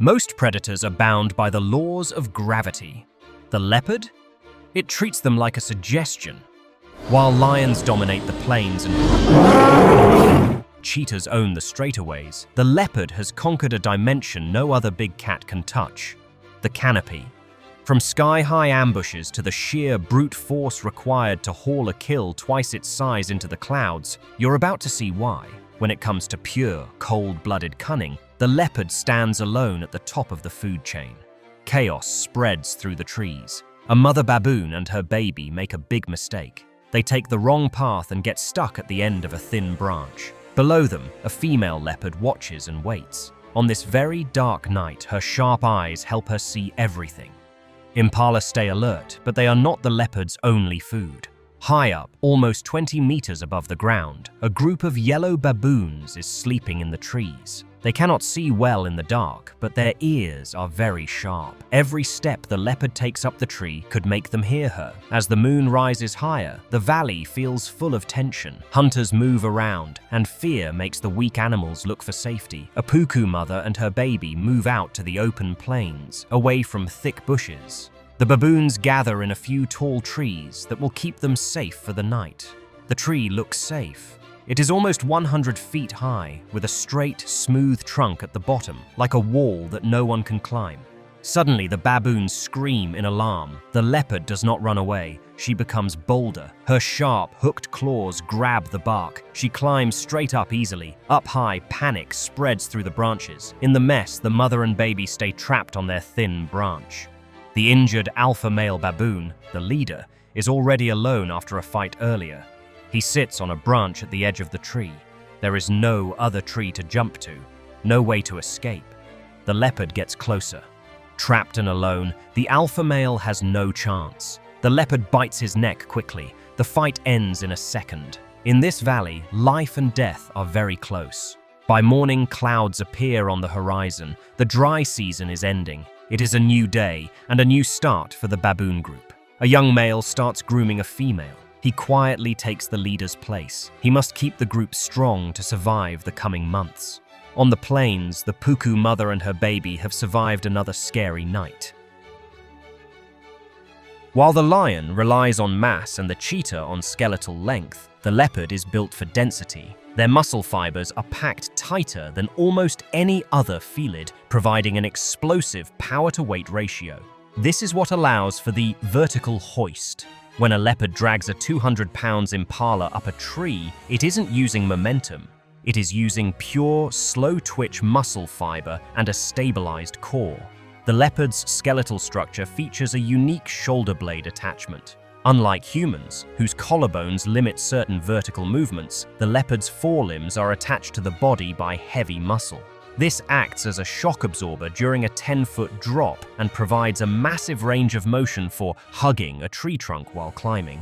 Most predators are bound by the laws of gravity. The leopard? It treats them like a suggestion. While lions dominate the plains and cheetahs own the straightaways, the leopard has conquered a dimension no other big cat can touch: the canopy. From sky-high ambushes to the sheer brute force required to haul a kill twice its size into the clouds, you're about to see why. When it comes to pure, cold-blooded cunning, the leopard stands alone at the top of the food chain. Chaos spreads through the trees. A mother baboon and her baby make a big mistake. They take the wrong path and get stuck at the end of a thin branch. Below them, a female leopard watches and waits. On this very dark night, her sharp eyes help her see everything. Impala stay alert, but they are not the leopard's only food. High up, almost 20 meters above the ground, a group of yellow baboons is sleeping in the trees. They cannot see well in the dark, but their ears are very sharp. Every step the leopard takes up the tree could make them hear her. As the moon rises higher, the valley feels full of tension. Hunters move around, and fear makes the weak animals look for safety. A puku mother and her baby move out to the open plains, away from thick bushes. The baboons gather in a few tall trees that will keep them safe for the night. The tree looks safe. It is almost 100 feet high, with a straight, smooth trunk at the bottom, like a wall that no one can climb. Suddenly, the baboons scream in alarm. The leopard does not run away. She becomes bolder. Her sharp, hooked claws grab the bark. She climbs straight up easily. Up high, panic spreads through the branches. In the mess, the mother and baby stay trapped on their thin branch. The injured alpha male baboon, the leader, is already alone after a fight earlier. He sits on a branch at the edge of the tree. There is no other tree to jump to, no way to escape. The leopard gets closer. Trapped and alone, the alpha male has no chance. The leopard bites his neck quickly. The fight ends in a second. In this valley, life and death are very close. By morning, clouds appear on the horizon. The dry season is ending. It is a new day and a new start for the baboon group. A young male starts grooming a female. He quietly takes the leader's place. He must keep the group strong to survive the coming months. On the plains, the puku mother and her baby have survived another scary night. While the lion relies on mass and the cheetah on skeletal length, the leopard is built for density. Their muscle fibers are packed tighter than almost any other felid, providing an explosive power-to-weight ratio. This is what allows for the vertical hoist. When a leopard drags a 200-pound impala up a tree, it isn't using momentum. It is using pure, slow-twitch muscle fiber and a stabilized core. The leopard's skeletal structure features a unique shoulder blade attachment. Unlike humans, whose collarbones limit certain vertical movements, the leopard's forelimbs are attached to the body by heavy muscle. This acts as a shock absorber during a 10-foot drop and provides a massive range of motion for hugging a tree trunk while climbing.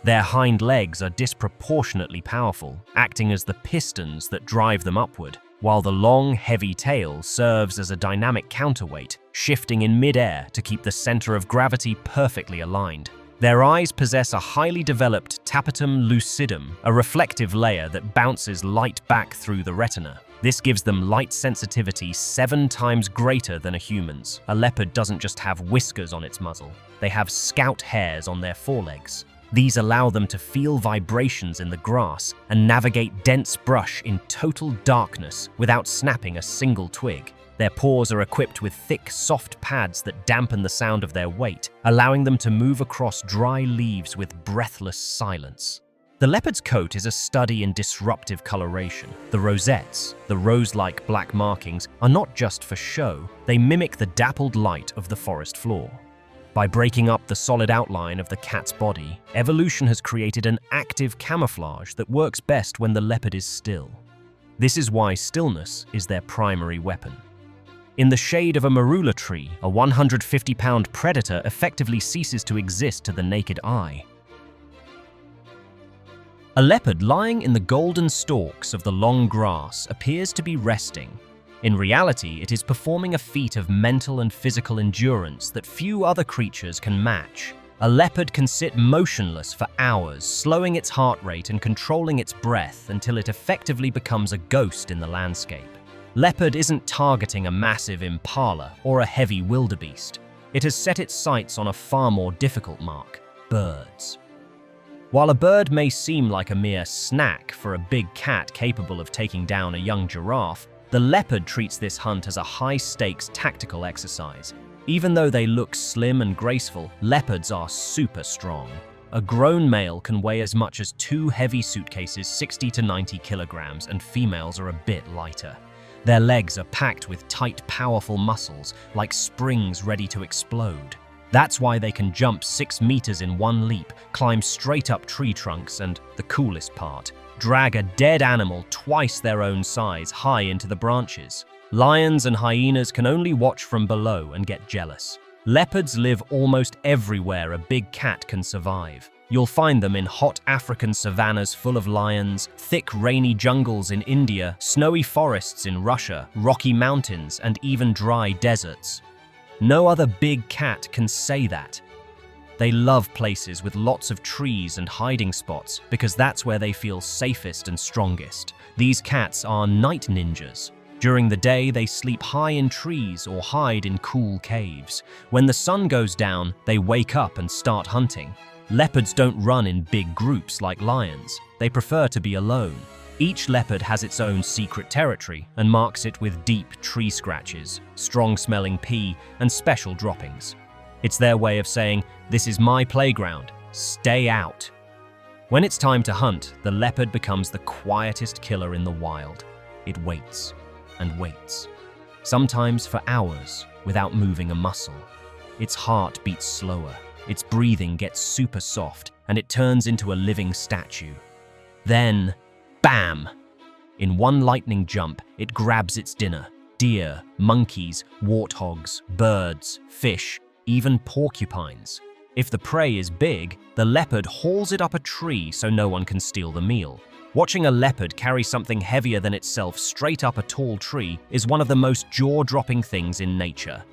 Their hind legs are disproportionately powerful, acting as the pistons that drive them upward, while the long, heavy tail serves as a dynamic counterweight, shifting in mid-air to keep the center of gravity perfectly aligned. Their eyes possess a highly developed tapetum lucidum, a reflective layer that bounces light back through the retina. This gives them light sensitivity 7 times greater than a human's. A leopard doesn't just have whiskers on its muzzle. They have scout hairs on their forelegs. These allow them to feel vibrations in the grass and navigate dense brush in total darkness without snapping a single twig. Their paws are equipped with thick, soft pads that dampen the sound of their weight, allowing them to move across dry leaves with breathless silence. The leopard's coat is a study in disruptive coloration. The rosettes, the rose-like black markings, are not just for show, they mimic the dappled light of the forest floor. By breaking up the solid outline of the cat's body, evolution has created an active camouflage that works best when the leopard is still. This is why stillness is their primary weapon. In the shade of a marula tree, a 150-pound predator effectively ceases to exist to the naked eye. A leopard lying in the golden stalks of the long grass appears to be resting. In reality, it is performing a feat of mental and physical endurance that few other creatures can match. A leopard can sit motionless for hours, slowing its heart rate and controlling its breath until it effectively becomes a ghost in the landscape. Leopard isn't targeting a massive impala or a heavy wildebeest. It has set its sights on a far more difficult mark: birds. While a bird may seem like a mere snack for a big cat capable of taking down a young giraffe, the leopard treats this hunt as a high-stakes tactical exercise. Even though they look slim and graceful, leopards are super strong. A grown male can weigh as much as 2 heavy suitcases, 60 to 90 kilograms, and females are a bit lighter. Their legs are packed with tight, powerful muscles, like springs ready to explode. That's why they can jump 6 meters in one leap, climb straight up tree trunks, and, the coolest part, drag a dead animal twice their own size high into the branches. Lions and hyenas can only watch from below and get jealous. Leopards live almost everywhere a big cat can survive. You'll find them in hot African savannas full of lions, thick rainy jungles in India, snowy forests in Russia, rocky mountains, and even dry deserts. No other big cat can say that. They love places with lots of trees and hiding spots because that's where they feel safest and strongest. These cats are night ninjas. During the day, they sleep high in trees or hide in cool caves. When the sun goes down, they wake up and start hunting. Leopards don't run in big groups like lions. They prefer to be alone. Each leopard has its own secret territory and marks it with deep tree scratches, strong-smelling pee, and special droppings. It's their way of saying, "This is my playground. Stay out." When it's time to hunt, the leopard becomes the quietest killer in the wild. It waits and waits, sometimes for hours without moving a muscle. Its heart beats slower, its breathing gets super soft, and it turns into a living statue. Then, bam! In one lightning jump, it grabs its dinner: deer, monkeys, warthogs, birds, fish, even porcupines. If the prey is big, the leopard hauls it up a tree so no one can steal the meal. Watching a leopard carry something heavier than itself straight up a tall tree is one of the most jaw-dropping things in nature.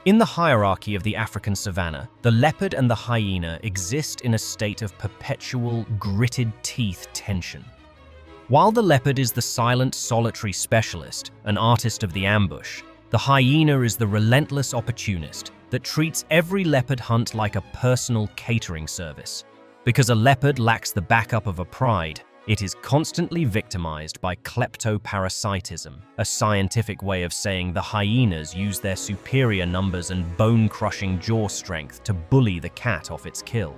In the hierarchy of the African savanna, the leopard and the hyena exist in a state of perpetual, gritted-teeth tension. While the leopard is the silent, solitary specialist, an artist of the ambush, the hyena is the relentless opportunist that treats every leopard hunt like a personal catering service. Because a leopard lacks the backup of a pride, it is constantly victimized by kleptoparasitism, a scientific way of saying the hyenas use their superior numbers and bone-crushing jaw strength to bully the cat off its kill.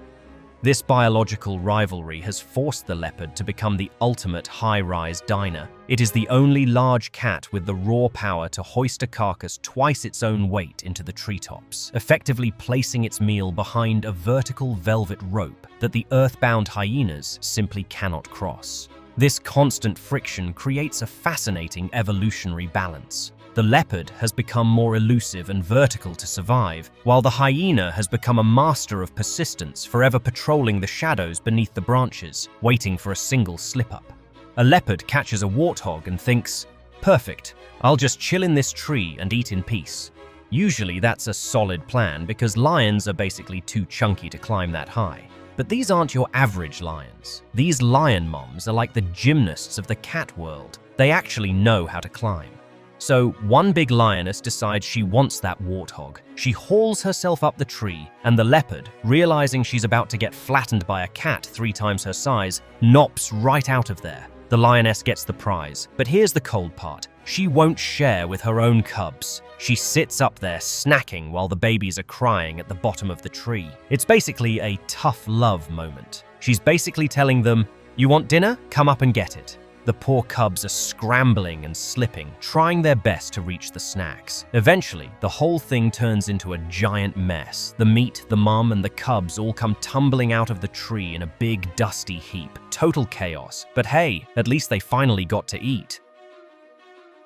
This biological rivalry has forced the leopard to become the ultimate high-rise diner. It is the only large cat with the raw power to hoist a carcass twice its own weight into the treetops, effectively placing its meal behind a vertical velvet rope that the earthbound hyenas simply cannot cross. This constant friction creates a fascinating evolutionary balance. The leopard has become more elusive and vertical to survive, while the hyena has become a master of persistence, forever patrolling the shadows beneath the branches, waiting for a single slip-up. A leopard catches a warthog and thinks, "Perfect, I'll just chill in this tree and eat in peace." Usually that's a solid plan because lions are basically too chunky to climb that high. But these aren't your average lions. These lion moms are like the gymnasts of the cat world. They actually know how to climb. So one big lioness decides she wants that warthog. She hauls herself up the tree, and the leopard, realizing she's about to get flattened by a cat 3 times her size, nops right out of there. The lioness gets the prize. But here's the cold part. She won't share with her own cubs. She sits up there snacking while the babies are crying at the bottom of the tree. It's basically a tough love moment. She's basically telling them, "You want dinner? Come up and get it." The poor cubs are scrambling and slipping, trying their best to reach the snacks. Eventually, the whole thing turns into a giant mess. The meat, the mom, and the cubs all come tumbling out of the tree in a big, dusty heap. Total chaos. But hey, at least they finally got to eat.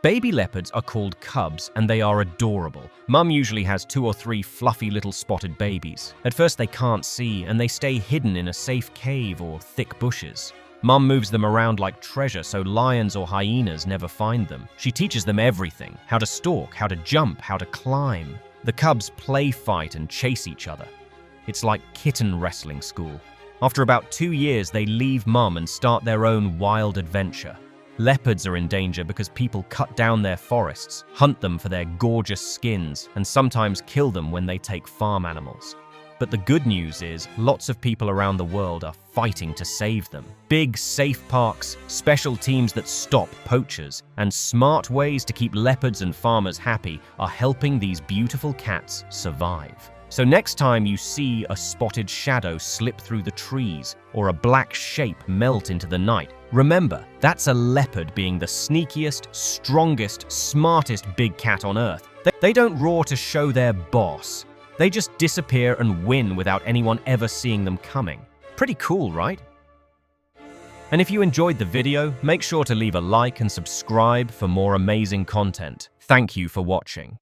Baby leopards are called cubs, and they are adorable. Mum usually has 2 or 3 fluffy little spotted babies. At first they can't see, and they stay hidden in a safe cave or thick bushes. Mum moves them around like treasure so lions or hyenas never find them. She teaches them everything: how to stalk, how to jump, how to climb. The cubs play fight and chase each other. It's like kitten wrestling school. After about 2 years, they leave Mum and start their own wild adventure. Leopards are in danger because people cut down their forests, hunt them for their gorgeous skins, and sometimes kill them when they take farm animals. But the good news is, lots of people around the world are fighting to save them. Big, safe parks, special teams that stop poachers, and smart ways to keep leopards and farmers happy are helping these beautiful cats survive. So next time you see a spotted shadow slip through the trees or a black shape melt into the night, remember, that's a leopard being the sneakiest, strongest, smartest big cat on Earth. They don't roar to show their boss. They just disappear and win without anyone ever seeing them coming. Pretty cool, right? And if you enjoyed the video, make sure to leave a like and subscribe for more amazing content. Thank you for watching.